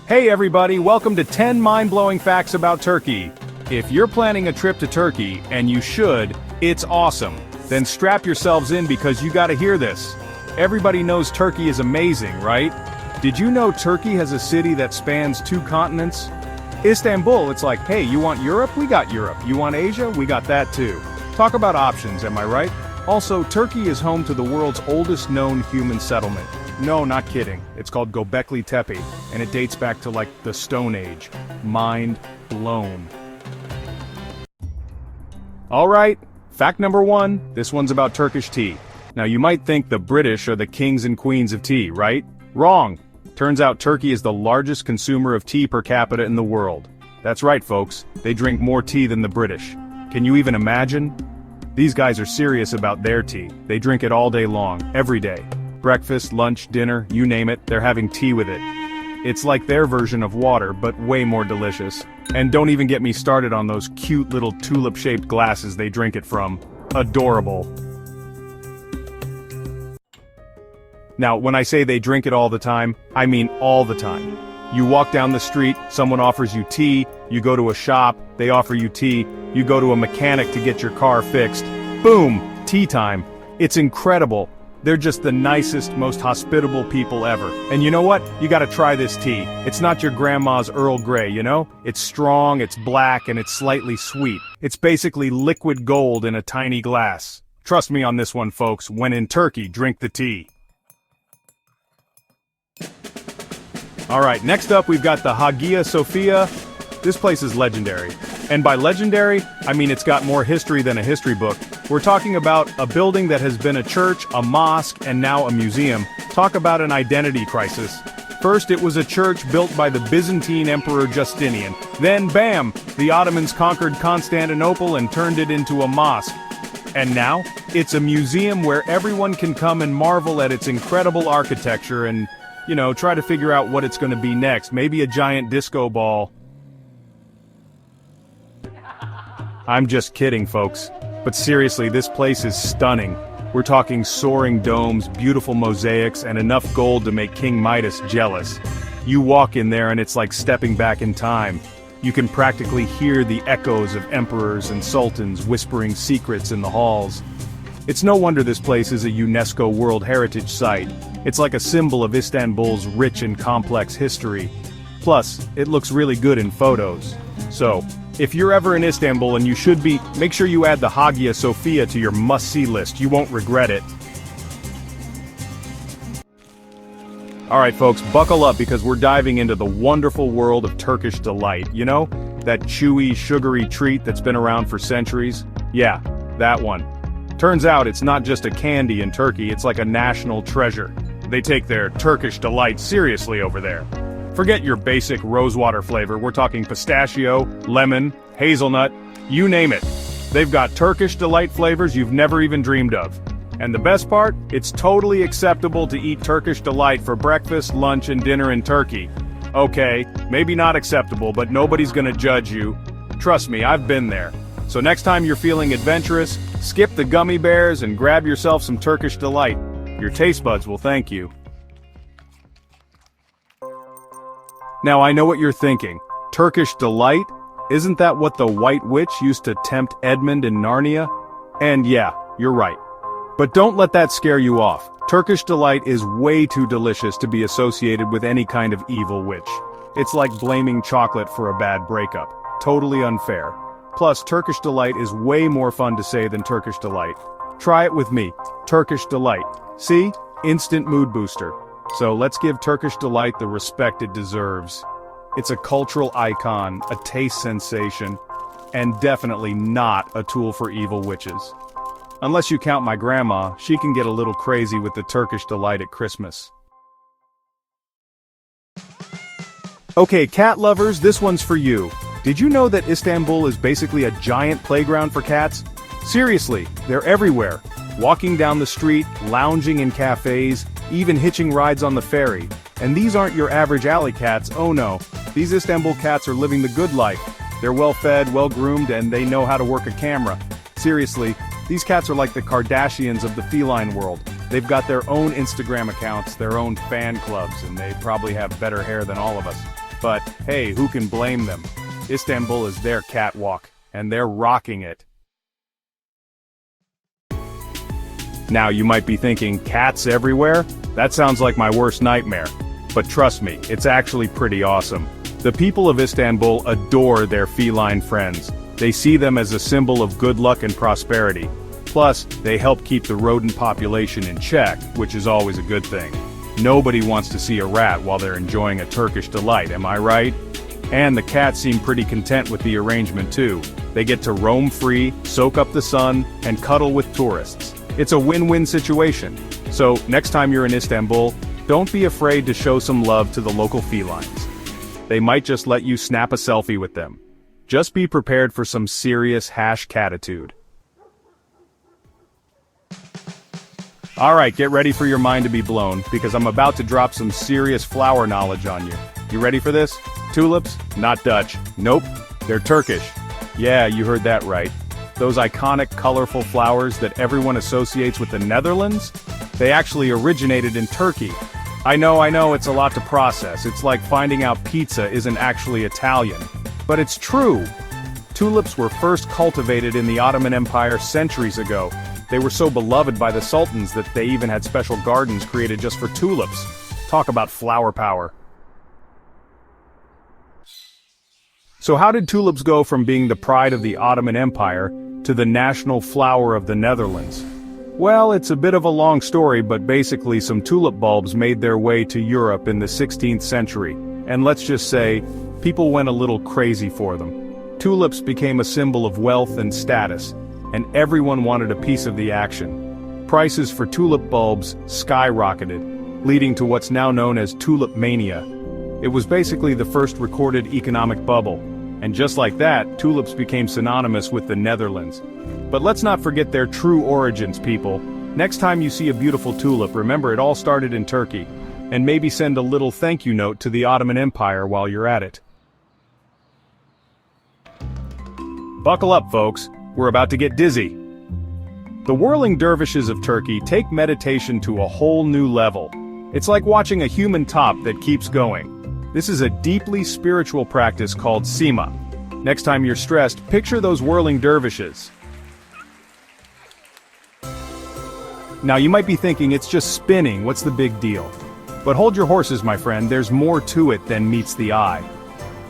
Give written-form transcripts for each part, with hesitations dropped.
Hey everybody, welcome to 10 mind-blowing facts about Turkey. If you're planning a trip to Turkey, and you should, it's awesome. Then strap yourselves in because you gotta hear this. Everybody knows Turkey is amazing, right? Did you know Turkey has a city that spans 2 continents? Istanbul, it's like, hey, you want Europe? We got Europe. You want Asia? We got that too. Talk about options, am I right? Also, Turkey is home to the world's oldest known human settlement. No, not kidding. It's called Göbekli Tepe, and it dates back to like the Stone Age. Mind blown. Alright, fact number 1, this one's about Turkish tea. Now you might think the British are the kings and queens of tea, right? Wrong! Turns out Turkey is the largest consumer of tea per capita in the world. That's right folks, they drink more tea than the British. Can you even imagine? These guys are serious about their tea. They drink it all day long, every day. Breakfast, lunch, dinner, you name it, they're having tea with it. It's like their version of water, but way more delicious. And don't even get me started on those cute little tulip-shaped glasses they drink it from. Adorable. Now, when I say they drink it all the time, I mean all the time. You walk down the street, someone offers you tea, you go to a shop, they offer you tea, you go to a mechanic to get your car fixed. Boom! Tea time. It's incredible. They're just the nicest, most hospitable people ever. And you know what? You gotta try this tea. It's not your grandma's Earl Grey, you know? It's strong, it's black, and it's slightly sweet. It's basically liquid gold in a tiny glass. Trust me on this one, folks. When in Turkey, drink the tea. Alright, next up we've got the Hagia Sophia. This place is legendary. And by legendary, I mean it's got more history than a history book. We're talking about a building that has been a church, a mosque, and now a museum. Talk about an identity crisis. First it was a church built by the Byzantine Emperor Justinian. Then, bam! The Ottomans conquered Constantinople and turned it into a mosque. And now, it's a museum where everyone can come and marvel at its incredible architecture and, you know, try to figure out what it's gonna be next. Maybe a giant disco ball. I'm just kidding, folks. But seriously, this place is stunning. We're talking soaring domes, beautiful mosaics, and enough gold to make King Midas jealous. You walk in there and it's like stepping back in time. You can practically hear the echoes of emperors and sultans whispering secrets in the halls. It's no wonder this place is a UNESCO World Heritage Site. It's like a symbol of Istanbul's rich and complex history. Plus, it looks really good in photos. So, if you're ever in Istanbul, and you should be, make sure you add the Hagia Sophia to your must-see list. You won't regret it. Alright folks, buckle up because we're diving into the wonderful world of Turkish delight. You know, that chewy, sugary treat that's been around for centuries? Yeah, that one. Turns out it's not just a candy in Turkey, it's like a national treasure. They take their Turkish delight seriously over there. Forget your basic rosewater flavor, we're talking pistachio, lemon, hazelnut, you name it. They've got Turkish delight flavors you've never even dreamed of. And the best part? It's totally acceptable to eat Turkish delight for breakfast, lunch, and dinner in Turkey. Okay, maybe not acceptable, but nobody's gonna judge you. Trust me, I've been there. So next time you're feeling adventurous, skip the gummy bears and grab yourself some Turkish delight. Your taste buds will thank you. Now I know what you're thinking. Turkish delight? Isn't that what the White Witch used to tempt Edmund in Narnia? And yeah, you're right. But don't let that scare you off. Turkish delight is way too delicious to be associated with any kind of evil witch. It's like blaming chocolate for a bad breakup. Totally unfair. Plus, Turkish delight is way more fun to say than Turkish delight. Try it with me. Turkish delight. See? Instant mood booster. So let's give Turkish delight the respect it deserves. It's a cultural icon, a taste sensation, and definitely not a tool for evil witches. Unless you count my grandma, she can get a little crazy with the Turkish delight at Christmas. Okay, cat lovers, this one's for you. Did you know that Istanbul is basically a giant playground for cats? Seriously, they're everywhere. Walking down the street, lounging in cafes, even hitching rides on the ferry. And these aren't your average alley cats, oh no. These Istanbul cats are living the good life. They're well-fed, well-groomed, and they know how to work a camera. Seriously, these cats are like the Kardashians of the feline world. They've got their own Instagram accounts, their own fan clubs, and they probably have better hair than all of us. But, hey, who can blame them? Istanbul is their catwalk, and they're rocking it. Now you might be thinking, cats everywhere? That sounds like my worst nightmare. But trust me, it's actually pretty awesome. The people of Istanbul adore their feline friends. They see them as a symbol of good luck and prosperity. Plus, they help keep the rodent population in check, which is always a good thing. Nobody wants to see a rat while they're enjoying a Turkish delight, am I right? And the cats seem pretty content with the arrangement too. They get to roam free, soak up the sun, and cuddle with tourists. It's a win-win situation. So, next time you're in Istanbul, don't be afraid to show some love to the local felines. They might just let you snap a selfie with them. Just be prepared for some serious catitude. Alright, get ready for your mind to be blown, because I'm about to drop some serious flower knowledge on you. You ready for this? Tulips? Not Dutch. Nope, they're Turkish. Yeah, you heard that right. Those iconic, colorful flowers that everyone associates with the Netherlands? They actually originated in Turkey. I know, it's a lot to process. It's like finding out pizza isn't actually Italian. But it's true. Tulips were first cultivated in the Ottoman Empire centuries ago. They were so beloved by the sultans that they even had special gardens created just for tulips. Talk about flower power. So how did tulips go from being the pride of the Ottoman Empire to the national flower of the Netherlands? Well, it's a bit of a long story, but basically some tulip bulbs made their way to Europe in the 16th century. And let's just say, people went a little crazy for them. Tulips became a symbol of wealth and status, and everyone wanted a piece of the action. Prices for tulip bulbs skyrocketed, leading to what's now known as tulip mania. It was basically the first recorded economic bubble, and just like that, tulips became synonymous with the Netherlands. But let's not forget their true origins, people. Next time you see a beautiful tulip, remember it all started in Turkey, and maybe send a little thank you note to the Ottoman Empire while you're at it. Buckle up, folks. We're about to get dizzy. The whirling dervishes of Turkey take meditation to a whole new level. It's like watching a human top that keeps going. This is a deeply spiritual practice called sema. Next time you're stressed, picture those whirling dervishes. Now you might be thinking it's just spinning, what's the big deal? But hold your horses, my friend, there's more to it than meets the eye.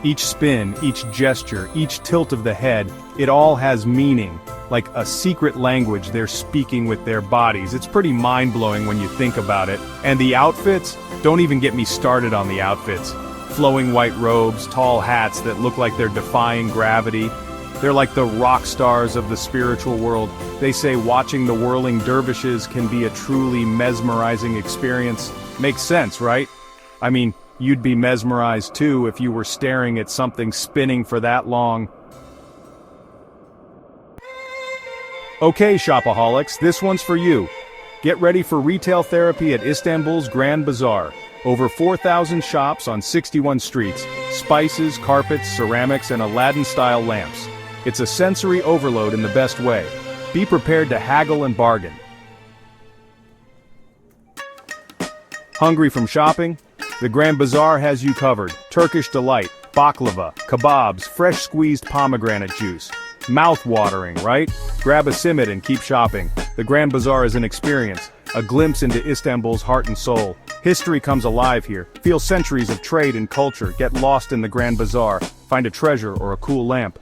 Each spin, each gesture, each tilt of the head, it all has meaning, like a secret language they're speaking with their bodies. It's pretty mind-blowing when you think about it. And the outfits? Don't even get me started on the outfits. Flowing white robes, tall hats that look like they're defying gravity. They're like the rock stars of the spiritual world. They say watching the whirling dervishes can be a truly mesmerizing experience. Makes sense, right? I mean, you'd be mesmerized too if you were staring at something spinning for that long. Okay, shopaholics, this one's for you. Get ready for retail therapy at Istanbul's Grand Bazaar. Over 4,000 shops on 61 streets, spices, carpets, ceramics, and Aladdin-style lamps. It's a sensory overload in the best way. Be prepared to haggle and bargain. Hungry from shopping? The Grand Bazaar has you covered. Turkish delight, baklava, kebabs, fresh squeezed pomegranate juice. Mouth-watering, right? Grab a simit and keep shopping. The Grand Bazaar is an experience, a glimpse into Istanbul's heart and soul. History comes alive here. Feel centuries of trade and culture. Get lost in the Grand Bazaar. Find a treasure or a cool lamp.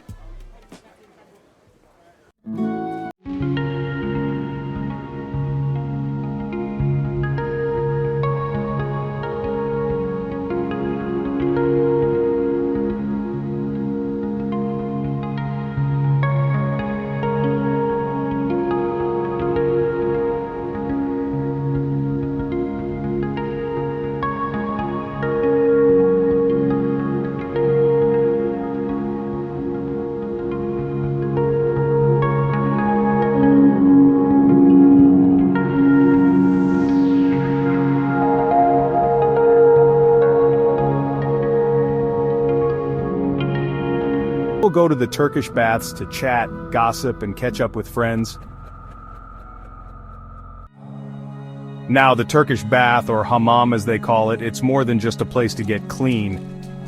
We'll go to the Turkish baths to chat, gossip, and catch up with friends. Now, the Turkish bath, or hammam as they call it, it's more than just a place to get clean.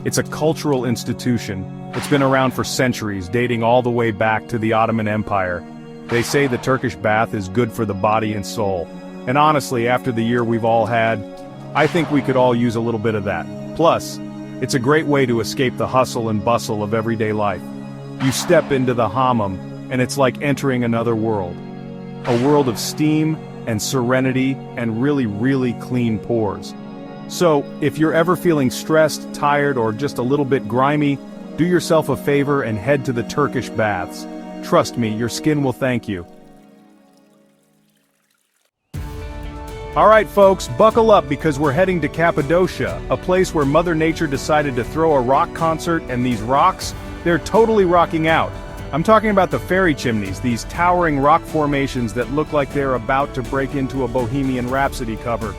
It's a cultural institution. It's been around for centuries, dating all the way back to the Ottoman Empire. They say the Turkish bath is good for the body and soul. And honestly, after the year we've all had, I think we could all use a little bit of that. Plus, it's a great way to escape the hustle and bustle of everyday life. You step into the hammam, and it's like entering another world. A world of steam and serenity and really, really clean pores. So, if you're ever feeling stressed, tired, or just a little bit grimy, do yourself a favor and head to the Turkish baths. Trust me, your skin will thank you. Alright folks, buckle up because we're heading to Cappadocia, a place where Mother Nature decided to throw a rock concert, and these rocks, they're totally rocking out. I'm talking about the fairy chimneys, these towering rock formations that look like they're about to break into a Bohemian Rhapsody cover.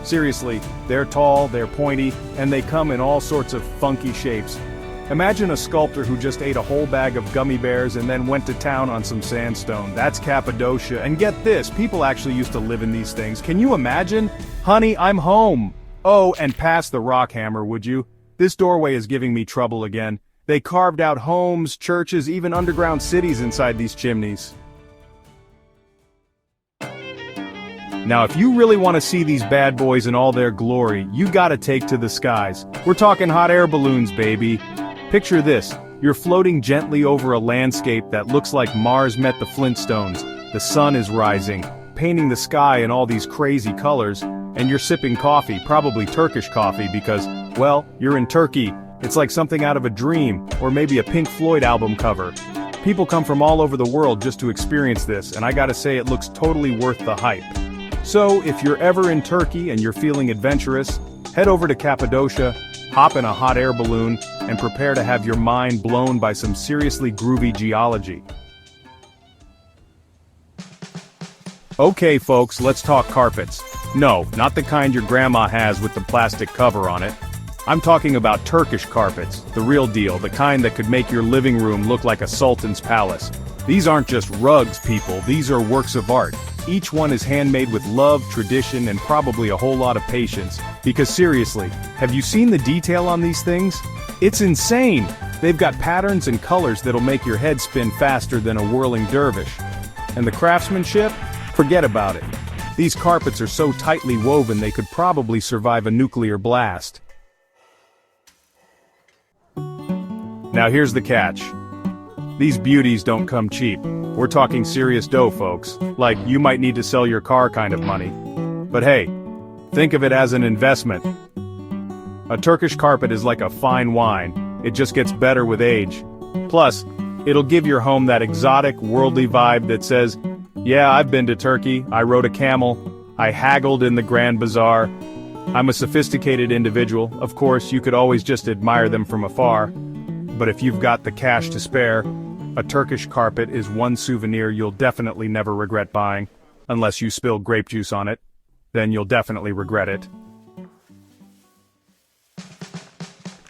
Seriously, they're tall, they're pointy, and they come in all sorts of funky shapes. Imagine a sculptor who just ate a whole bag of gummy bears and then went to town on some sandstone. That's Cappadocia, and get this, people actually used to live in these things. Can you imagine? Honey, I'm home! Oh, and pass the rock hammer, would you? This doorway is giving me trouble again. They carved out homes, churches, even underground cities inside these chimneys. Now if you really want to see these bad boys in all their glory, you gotta take to the skies. We're talking hot air balloons, baby. Picture this, you're floating gently over a landscape that looks like Mars met the Flintstones. The sun is rising, painting the sky in all these crazy colors, and you're sipping coffee, probably Turkish coffee because, well, you're in Turkey. It's like something out of a dream, or maybe a Pink Floyd album cover. People come from all over the world just to experience this, and I gotta say it looks totally worth the hype. So, if you're ever in Turkey and you're feeling adventurous, head over to Cappadocia, hop in a hot air balloon, and prepare to have your mind blown by some seriously groovy geology. Okay folks, let's talk carpets. No, not the kind your grandma has with the plastic cover on it. I'm talking about Turkish carpets, the real deal, the kind that could make your living room look like a sultan's palace. These aren't just rugs, people, these are works of art. Each one is handmade with love, tradition, and probably a whole lot of patience. Because seriously, have you seen the detail on these things? It's insane! They've got patterns and colors that'll make your head spin faster than a whirling dervish. And the craftsmanship? Forget about it. These carpets are so tightly woven they could probably survive a nuclear blast. Now here's the catch. These beauties don't come cheap. We're talking serious dough, folks. Like, you might need to sell your car kind of money. But hey, think of it as an investment. A Turkish carpet is like a fine wine. It just gets better with age. Plus, it'll give your home that exotic, worldly vibe that says, yeah, I've been to Turkey, I rode a camel, I haggled in the Grand Bazaar. I'm a sophisticated individual. Of course, you could always just admire them from afar. But if you've got the cash to spare, a Turkish carpet is one souvenir you'll definitely never regret buying. Unless you spill grape juice on it, then you'll definitely regret it.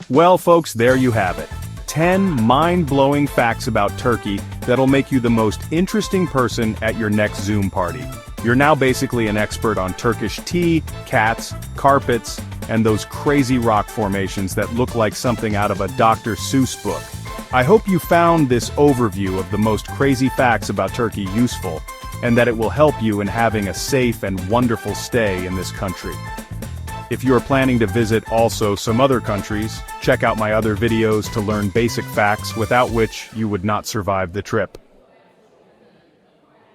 Well folks, there you have it. 10 mind-blowing facts about Turkey that'll make you the most interesting person at your next Zoom party. You're now basically an expert on Turkish tea, cats, carpets, and those crazy rock formations that look like something out of a Dr. Seuss book. I hope you found this overview of the most crazy facts about Turkey useful, and that it will help you in having a safe and wonderful stay in this country. If you are planning to visit also some other countries, check out my other videos to learn basic facts without which you would not survive the trip.